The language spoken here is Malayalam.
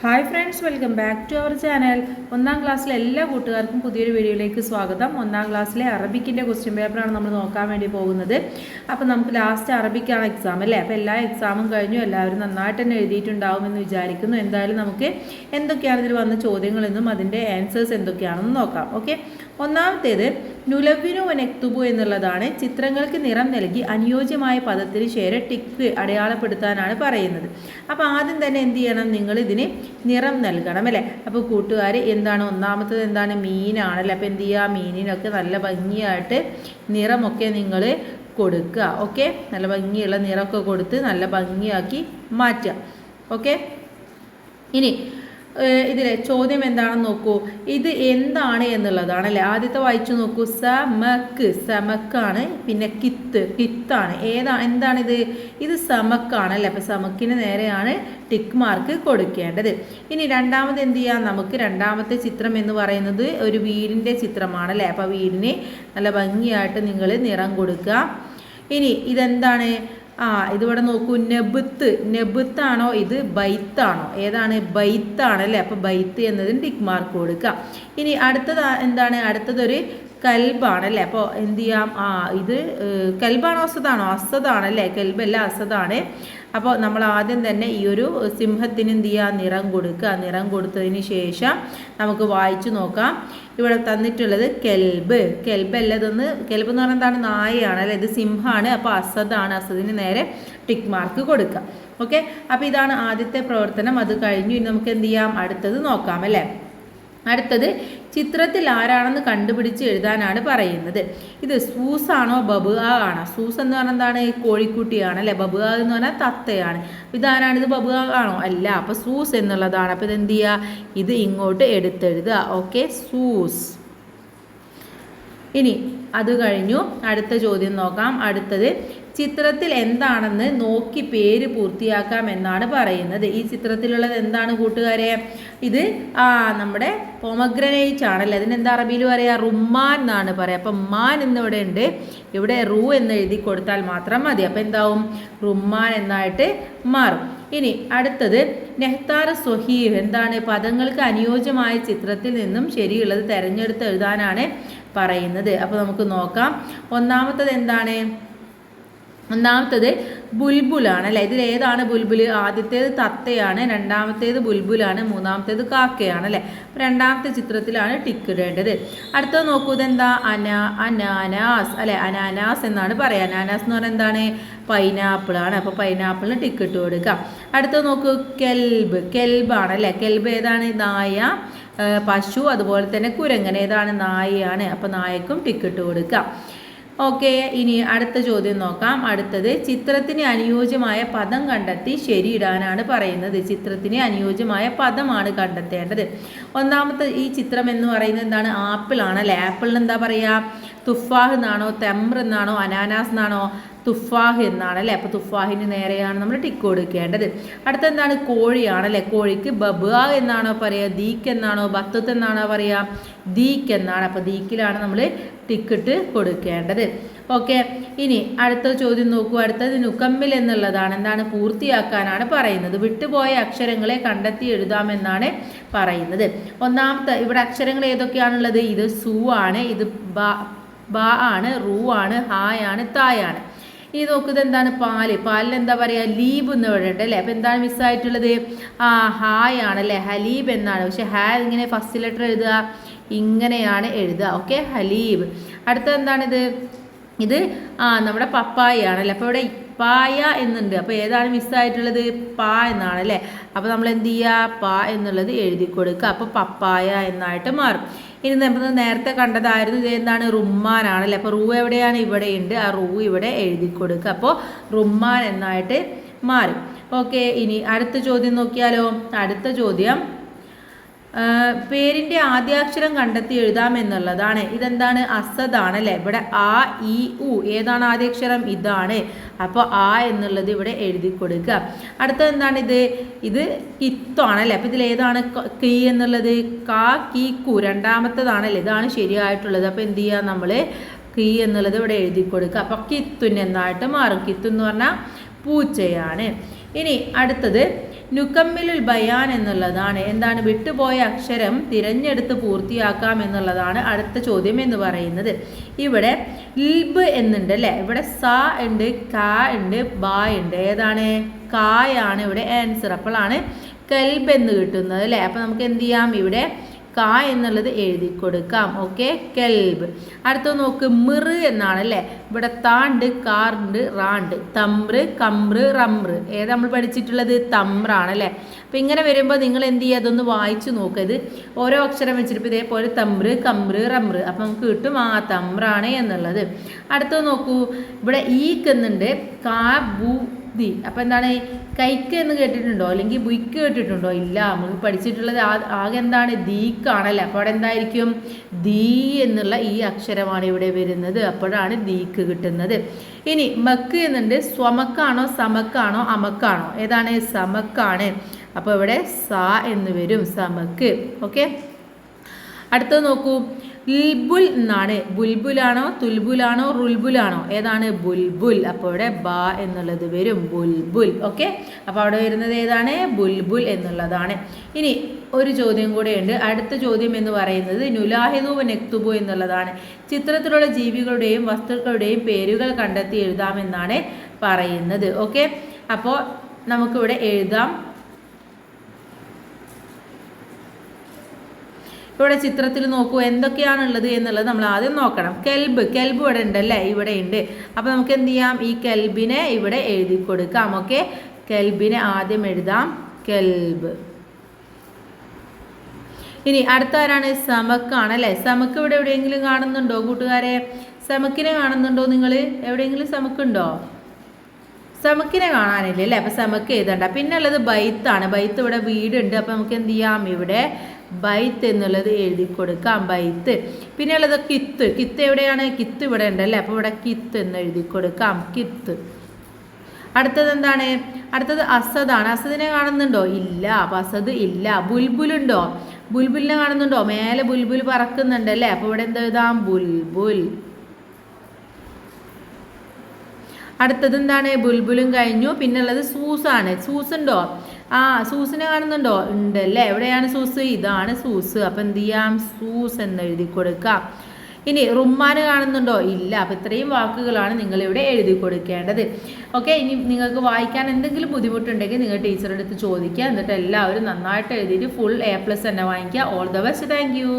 Hi friends, welcome back to our channel. ഒന്നാം ക്ലാസ്സിലെ എല്ലാ കൂട്ടുകാർക്കും പുതിയൊരു വീഡിയോയിലേക്ക് സ്വാഗതം. ഒന്നാം ക്ലാസ്സിലെ അറബിക്കിൻ്റെ ക്വസ്റ്റ്യൻ പേപ്പറാണ് നമ്മൾ നോക്കാൻ വേണ്ടി പോകുന്നത്. അപ്പോൾ നമുക്ക് ലാസ്റ്റ് അറബിക്കാണ് എക്സാം അല്ലേ. അപ്പോൾ എല്ലാ എക്സാമും കഴിഞ്ഞു, എല്ലാവരും നന്നായിട്ട് തന്നെ എഴുതിയിട്ടുണ്ടാവുമെന്ന് വിചാരിക്കുന്നു. എന്തായാലും നമുക്ക് എന്തൊക്കെയാണ് ഇതിൽ വന്ന ചോദ്യങ്ങളെന്നും അതിൻ്റെ ആൻസേഴ്സ് എന്തൊക്കെയാണെന്ന് നോക്കാം. ഓക്കെ, ഒന്നാമത്തേത് നുലവിനു വനെക്തുബു എന്നുള്ളതാണ്. ചിത്രങ്ങൾക്ക് നിറം നൽകി അനുയോജ്യമായ പദത്തിന് ശേഷം ടിക്ക് അടയാളപ്പെടുത്താനാണ് പറയുന്നത്. അപ്പോൾ ആദ്യം തന്നെ എന്ത് ചെയ്യണം, നിങ്ങൾ ഇതിന് നിറം നൽകണം അല്ലേ. അപ്പോൾ കൂട്ടുകാർ എന്താണ്, ഒന്നാമത്തത് എന്താണ്, മീനാണല്ലേ. അപ്പോൾ എന്ത് ചെയ്യുക, മീനിനൊക്കെ നല്ല ഭംഗിയായിട്ട് നിറമൊക്കെ നിങ്ങൾ കൊടുക്കുക. ഓക്കെ, നല്ല ഭംഗിയുള്ള നിറമൊക്കെ കൊടുത്ത് നല്ല ഭംഗിയാക്കി മാറ്റുക. ഓക്കെ, ഇനി ഇതിലെ ചോദ്യം എന്താണെന്ന് നോക്കൂ. ഇത് എന്താണ് എന്നുള്ളതാണ് അല്ലേ. ആദ്യത്തെ വായിച്ചു നോക്കൂ. സമക്ക്, സമക്കാണ്. പിന്നെ കിത്താണ്. എന്താണിത്? ഇത് സമക്കാണ് അല്ലേ. അപ്പം സമക്കിന് നേരെയാണ് ടിക്ക് മാർക്ക് കൊടുക്കേണ്ടത്. ഇനി രണ്ടാമത് എന്ത് ചെയ്യാം, നമുക്ക് രണ്ടാമത്തെ ചിത്രം എന്ന് പറയുന്നത് ഒരു വീടിൻ്റെ ചിത്രമാണ് അല്ലേ. അപ്പോൾ വീടിന് നല്ല ഭംഗിയായിട്ട് നിങ്ങൾ നിറം കൊടുക്കുക. ഇനി ഇതെന്താണ്? ഇതിവിടെ നോക്കൂ, നെബുത്താണോ ഇത് ബൈത്താണോ? ഏതാണ്? ബൈത്താണ് അല്ലേ. അപ്പോൾ ബൈത്ത് എന്നതിന് ടിക്ക് മാർക്ക് കൊടുക്കുക. ഇനി അടുത്തത് എന്താണ്? അടുത്തതൊരു കൽബാണ് അല്ലേ. അപ്പോൾ എന്ത് ചെയ്യാം, ഇത് കൽബാണോ അസദാണോ? അസദാണല്ലേ, കൽബല്ല അസദാണ്. അപ്പോൾ നമ്മൾ ആദ്യം തന്നെ ഈ ഒരു സിംഹത്തിന് എന്ത് ചെയ്യുക, നിറം കൊടുക്കുക. നിറം കൊടുത്തതിന് ശേഷം നമുക്ക് വായിച്ചു നോക്കാം. ഇവിടെ തന്നിട്ടുള്ളത് കെൽബ്. കെൽബല്ലതെന്ന്, കെൽബ് എന്ന് പറഞ്ഞാൽ എന്താണ്? നായയാണ് അല്ലേ. ഇത് സിംഹമാണ്. അപ്പോൾ അസദാണ്. അസദിന് നേരെ ടിക്ക് മാർക്ക് കൊടുക്കുക. ഓക്കെ, അപ്പോൾ ഇതാണ് ആദ്യത്തെ പ്രവർത്തനം. അത് കഴിഞ്ഞു. ഇനി നമുക്ക് എന്ത് ചെയ്യാം, അടുത്തത് നോക്കാം അല്ലേ. അടുത്തത് ചിത്രത്തിൽ ആരാണെന്ന് കണ്ടുപിടിച്ച് എഴുതാനാണ് പറയുന്നത്. ഇത് സൂസാണോ ബബുആ ആണോ? സൂസ് എന്ന് പറഞ്ഞാൽ എന്താണ്? കോഴിക്കുട്ടിയാണ് അല്ലേ. ബബുആ എന്ന് പറഞ്ഞാൽ തത്തയാണ്. ഇതാരാണ്? ഇത് ബബുആ ആണോ? അല്ല. അപ്പോൾ സൂസ് എന്നുള്ളതാണ്. അപ്പോൾ ഇതെന്ത് ചെയ്യുക, ഇത് ഇങ്ങോട്ട് എടുത്തെഴുതുക. ഓക്കെ, സൂസ്. ഇനി അത് കഴിഞ്ഞു. അടുത്ത ചോദ്യം നോക്കാം. അടുത്തത് ചിത്രത്തിൽ എന്താണെന്ന് നോക്കി പേര് പൂർത്തിയാക്കാം എന്നാണ് പറയുന്നത്. ഈ ചിത്രത്തിലുള്ളത് എന്താണ് കൂട്ടുകാരെ? ഇത് നമ്മുടെ പൊമഗ്രനേറ്റ് ആണല്ലേ. അതിനെന്താ അറബിയിൽ പറയുക? റുമ്മാൻ എന്നാണ് പറയുക. അപ്പം മാൻ എന്നിവിടെ ഉണ്ട്, ഇവിടെ റൂ എന്ന് എഴുതി കൊടുത്താൽ മാത്രം മതി. അപ്പം എന്താവും? റുമ്മാൻ എന്നായിട്ട് മാറും. ഇനി അടുത്തത് നെഹ്താർ സ്വഹീഹ്. എന്താണ്? പദങ്ങൾക്ക് അനുയോജ്യമായ ചിത്രത്തിൽ നിന്നും ശരിയുള്ളത് തിരഞ്ഞെടുത്ത് എഴുതാനാണ് പറയുന്നത്. അപ്പോൾ നമുക്ക് നോക്കാം. ഒന്നാമത്തത് എന്താണ്? ഒന്നാമത്തത് ബുൽബുലാണ് അല്ലേ. ഇതിൽ ഏതാണ് ബുൽബുൽ? ആദ്യത്തേത് തത്തയാണ്, രണ്ടാമത്തേത് ബുൽബുലാണ്, മൂന്നാമത്തേത് കാക്കയാണ് അല്ലേ. രണ്ടാമത്തെ ചിത്രത്തിലാണ് ടിക്ക് ഇടേണ്ടത്. അടുത്തത് നോക്കൂ. ഇതെന്താ? അനാനാസ് അല്ലെ. അനാനാസ് എന്നാണ് പറയുക. അനാനാസ് എന്ന് പറഞ്ഞാൽ എന്താണ്? പൈനാപ്പിൾ ആണ്. അപ്പോൾ പൈനാപ്പിളിന് ടിക്ക് ഇട്ട് കൊടുക്കുക. അടുത്തത് നോക്കൂ. കെൽബാണ് അല്ലേ. കെൽബ് ഏതാണ്? നായ, പശു, അതുപോലെ തന്നെ കുരങ്ങൻ. ഏതാണ്? നായയാണ്. അപ്പോൾ നായക്കും ടിക്ക് ഇട്ട് കൊടുക്കുക. ഓക്കെ, ഇനി അടുത്ത ചോദ്യം നോക്കാം. അടുത്തത് ചിത്രത്തിന് അനുയോജ്യമായ പദം കണ്ടെത്തി ശരിയിടാനാണ് പറയുന്നത്. ചിത്രത്തിന് അനുയോജ്യമായ പദമാണ് കണ്ടെത്തേണ്ടത്. ഒന്നാമത്തെ ഈ ചിത്രം എന്ന് പറയുന്നത് എന്താണ്? ആപ്പിൾ ആണ് അല്ലേ. ആപ്പിളിന് എന്താ പറയുക? തുഫാഹ് എന്നാണോ, തെമ്ര എന്നാണോ, അനാനാസ് എന്നാണോ? തുഫാഹ് എന്നാണ് അല്ലേ. അപ്പോൾ തുഫാഹിന് നേരെയാണ് നമ്മൾ ടിക്ക് കൊടുക്കേണ്ടത്. അടുത്തെന്താണ്? കോഴിയാണല്ലേ. കോഴിക്ക് ബബുആ എന്നാണോ പറയുക? ദീക്ക് എന്നാണോ? ബത്തത്ത് എന്നാണോ പറയുക? ദീക്ക് എന്നാണ്. അപ്പോൾ ദീക്കിലാണ് നമ്മൾ ടിക്കിട്ട് കൊടുക്കേണ്ടത്. ഓക്കെ, ഇനി അടുത്ത ചോദ്യം നോക്കൂ. അടുത്തത് നുക്കമ്മിൽ എന്നുള്ളതാണ്. എന്താണ്? പൂർത്തിയാക്കാനാണ് പറയുന്നത്. വിട്ടുപോയ അക്ഷരങ്ങളെ കണ്ടെത്തി എഴുതാമെന്നാണ് പറയുന്നത്. ഒന്നാമത്തെ ഇവിടെ അക്ഷരങ്ങൾ ഏതൊക്കെയാണുള്ളത്? ഇത് സു ആണ്, ഇത് ബ ആണ്, റൂ ആണ്, ഹായാണ്, തായാണ്. ഇനി നോക്കുന്നത് എന്താണ്? പാലിന് എന്താ പറയുക? ലീബ് എന്ന് പറയുന്നുണ്ട് അല്ലേ. അപ്പോൾ എന്താണ് മിസ്സായിട്ടുള്ളത്? ഹായ് ആണല്ലേ. ഹലീബ് എന്നാണ്. പക്ഷെ ഇങ്ങനെ ഫസ്റ്റ് ലെറ്റർ എഴുതുക, ഇങ്ങനെയാണ് എഴുതുക. ഓക്കെ, ഹലീബ്. അടുത്തത് എന്താണിത്? ഇത് നമ്മുടെ പപ്പായ ആണല്ലേ. അപ്പോൾ ഇവിടെ പായ എന്നുണ്ട്. അപ്പോൾ ഏതാണ് മിസ്സായിട്ടുള്ളത്? പാ എന്നാണ് അല്ലേ. അപ്പോൾ നമ്മൾ എന്ത് ചെയ്യുക? പാ എന്നുള്ളത് എഴുതി കൊടുക്കുക. അപ്പോൾ പപ്പായ എന്നായിട്ട് മാറും. ഇനി നമ്മൾ നേരത്തെ കണ്ടതായിരുന്നു. ഇത് എന്താണ്? റുമ്മാനാണല്ലേ. അപ്പോൾ റൂ എവിടെയാണ്? ഇവിടെ ഉണ്ട്. ആ റൂ ഇവിടെ എഴുതി കൊടുക്കുക. അപ്പോൾ റുമ്മാൻ എന്നായിട്ട് മാറി. ഓക്കെ, ഇനി അടുത്ത ചോദ്യം നോക്കിയാലോ. അടുത്ത ചോദ്യം പേരിൻ്റെ ആദ്യാക്ഷരം കണ്ടെത്തി എഴുതാമെന്നുള്ളതാണ്. ഇതെന്താണ്? അസദാണ് അല്ലേ. ഇവിടെ ആ ഇ ഉ. ഏതാണ് ആദ്യാക്ഷരം? ഇതാണ്. അപ്പോൾ എന്നുള്ളത് ഇവിടെ എഴുതി കൊടുക്കുക. അടുത്തത് എന്താണ്? ഇത് കിത്താണ് അല്ലേ. അപ്പോൾ ഇതിൽ ഏതാണ് കീ എന്നുള്ളത്? കാ കീ കു. രണ്ടാമത്തതാണല്ലേ. ഇതാണ് ശരിയായിട്ടുള്ളത്. അപ്പോൾ എന്ത് ചെയ്യുക, നമ്മൾ കീ എന്നുള്ളത് ഇവിടെ എഴുതി കൊടുക്കുക. അപ്പോൾ കിത്തുൻ എന്നായിട്ട് മാറും. കിത്തു എന്ന് പറഞ്ഞാൽ പൂച്ചയാണ്. ഇനി അടുത്തത് നുക്കമ്മിലുൽ ബയാൻ എന്നുള്ളതാണ്. എന്താണ്? വിട്ടുപോയ അക്ഷരം തിരഞ്ഞെടുത്ത് പൂർത്തിയാക്കാം എന്നുള്ളതാണ് അടുത്ത ചോദ്യം എന്ന് പറയുന്നത്. ഇവിടെ ൽബ് എന്നുണ്ട് അല്ലേ, ഇവിടെ സ ഉണ്ട്, ക ഉണ്ട്, ബ ഉണ്ട്. ഏതാണ്? കായാണ് ഇവിടെ ആൻസർ. അപ്പോഴാണ് കൽബ് എന്ന് കിട്ടുന്നത് അല്ലേ. അപ്പോൾ നമുക്ക് എന്ത് ചെയ്യാം? ഇവിടെ ക എന്നുള്ളത് എഴുതി കൊടുക്കാം. ഓക്കെ, കെൽബ്. അടുത്ത നോക്ക്, മിർ എന്നാണ് അല്ലേ. ഇവിടെ താണ്ട്, കാറുണ്ട്, റാണ്ട്, തമ്ര്, കമ്ര്, റമ്ര്. ഏതാ നമ്മൾ പഠിച്ചിട്ടുള്ളത്? തമ്രാണ് അല്ലേ. അപ്പം ഇങ്ങനെ വരുമ്പോൾ നിങ്ങൾ എന്ത് ചെയ്യുക? അതൊന്ന് വായിച്ചു നോക്കുക. ഇത് ഓരോ അക്ഷരം വെച്ചിട്ട് ഇതേപോലെ തമ്ര്, കമ്ര്, റമ്ര്. അപ്പം നമുക്ക് കിട്ടും ആ തമ്രാണ് എന്നുള്ളത്. അടുത്തത് നോക്കൂ, ഇവിടെ ഈക്ക് എന്നുണ്ട്, കാ ബു ദി. അപ്പം എന്താണ്? കൈക്ക് എന്ന് കേട്ടിട്ടുണ്ടോ? അല്ലെങ്കിൽ ബുയ്ക്ക് കേട്ടിട്ടുണ്ടോ? ഇല്ല. നമുക്ക് പഠിച്ചിട്ടുള്ളത് ആകെ എന്താണ്? ദീക്കാണല്ലേ. അപ്പോൾ അവിടെ എന്തായിരിക്കും? ദീ എന്നുള്ള ഈ അക്ഷരമാണ് ഇവിടെ വരുന്നത്. അപ്പോഴാണ് ദീക്ക് കിട്ടുന്നത്. ഇനി മക്ക് എന്നുണ്ട്, സ്വമക്കാണോ സമക്കാണോ അമക്കാണോ? ഏതാണ്? സമക്കാണ്. അപ്പോൾ ഇവിടെ സ എന്ന് വരും, സമക്ക്. ഓക്കെ, അടുത്തത് നോക്കൂ, ൽബുൽ എന്നാണ്. ബുൽബുലാണോ, തുൽബുലാണോ, റുൽബുലാണോ? ഏതാണ്? ബുൽബുൽ. അപ്പോൾ ഇവിടെ ബ എന്നുള്ളത് വരും, ബുൽബുൽ. ഓക്കെ, അപ്പോൾ അവിടെ വരുന്നത് ഏതാണ്? ബുൽബുൽ എന്നുള്ളതാണ്. ഇനി ഒരു ചോദ്യം കൂടെയുണ്ട്. അടുത്ത ചോദ്യം എന്ന് പറയുന്നത് നുലാഹിദു നെക്തുബു എന്നുള്ളതാണ്. ചിത്രത്തിലുള്ള ജീവികളുടെയും വസ്തുക്കളുടെയും പേരുകൾ കണ്ടെത്തി എഴുതാമെന്നാണ് പറയുന്നത്. ഓക്കെ, അപ്പോൾ നമുക്കിവിടെ എഴുതാം. ഇവിടെ ചിത്രത്തിൽ നോക്കൂ എന്തൊക്കെയാണുള്ളത് എന്നുള്ളത് നമ്മൾ ആദ്യം നോക്കണം. കെൽബ്, കെൽബ് ഇവിടെ ഉണ്ടല്ലേ, ഇവിടെ ഉണ്ട്. അപ്പോൾ നമുക്ക് എന്ത് ചെയ്യാം? ഈ കെൽബിനെ ഇവിടെ എഴുതി കൊടുക്കാം. ഓക്കെ, കെൽബിനെ ആദ്യം എഴുതാം, കെൽബ്. ഇനി അടുത്ത ആരാണ്? സമക്കാണ് അല്ലേ. സമക്ക് ഇവിടെ എവിടെയെങ്കിലും കാണുന്നുണ്ടോ കൂട്ടുകാരെ? സമക്കിനെ കാണുന്നുണ്ടോ നിങ്ങൾ? എവിടെയെങ്കിലും സമക്കുണ്ടോ? സമക്കിനെ കാണാനില്ല അല്ലേ. അപ്പം സമക്ക് എഴുതണ്ട. പിന്നെ ഉള്ളത് ബൈത്താണ്. ബൈത്ത് ഇവിടെ വീടുണ്ട്. അപ്പം നമുക്ക് എന്ത് ചെയ്യാം? ഇവിടെ ബൈത്ത് എന്നുള്ളത് എഴുതി കൊടുക്കാം, ബൈത്ത്. പിന്നെ ഉള്ളത് കിത്ത്. കിത്ത് എവിടെയാണ്? കിത്ത് ഇവിടെ ഉണ്ടല്ലേ. അപ്പോൾ ഇവിടെ കിത്ത് എന്ന് എഴുതി കൊടുക്കാം, കിത്ത്. അടുത്തത് എന്താണ്? അടുത്തത് അസദാണ്. അസദിനെ കാണുന്നുണ്ടോ? ഇല്ല. അപ്പം അസദ് ഇല്ല. ബുൽബുലുണ്ടോ? ബുൽബുലിനെ കാണുന്നുണ്ടോ? മേലെ ബുൽബുൽ പറക്കുന്നുണ്ടല്ലേ. അപ്പോൾ ഇവിടെ എന്ത് എഴുതാം? ബുൽബുൽ. അടുത്തത് എന്താണ്? ബുൽബുലും കഴിഞ്ഞു. പിന്നുള്ളത് സൂസാണ്. സൂസുണ്ടോ? ആ, സൂസിനെ കാണുന്നുണ്ടോ? ഉണ്ടല്ലേ. എവിടെയാണ് സൂസ്? ഇതാണ് സൂസ്. അപ്പം എന്ത് ചെയ്യാം? സൂസ് എന്ന് എഴുതി കൊടുക്കാം. ഇനി റുമ്മാന് കാണുന്നുണ്ടോ? ഇല്ല. അപ്പം ഇത്രയും വാക്കുകളാണ് നിങ്ങളിവിടെ എഴുതി കൊടുക്കേണ്ടത്. ഓക്കെ, ഇനി നിങ്ങൾക്ക് വായിക്കാൻ എന്തെങ്കിലും ബുദ്ധിമുട്ടുണ്ടെങ്കിൽ നിങ്ങൾ ടീച്ചറുടെ അടുത്ത് ചോദിക്കുക. എന്നിട്ട് എല്ലാവരും നന്നായിട്ട് എഴുതിയിട്ട് ഫുൾ A+ തന്നെ വാങ്ങിക്കുക. All the best. Thank you.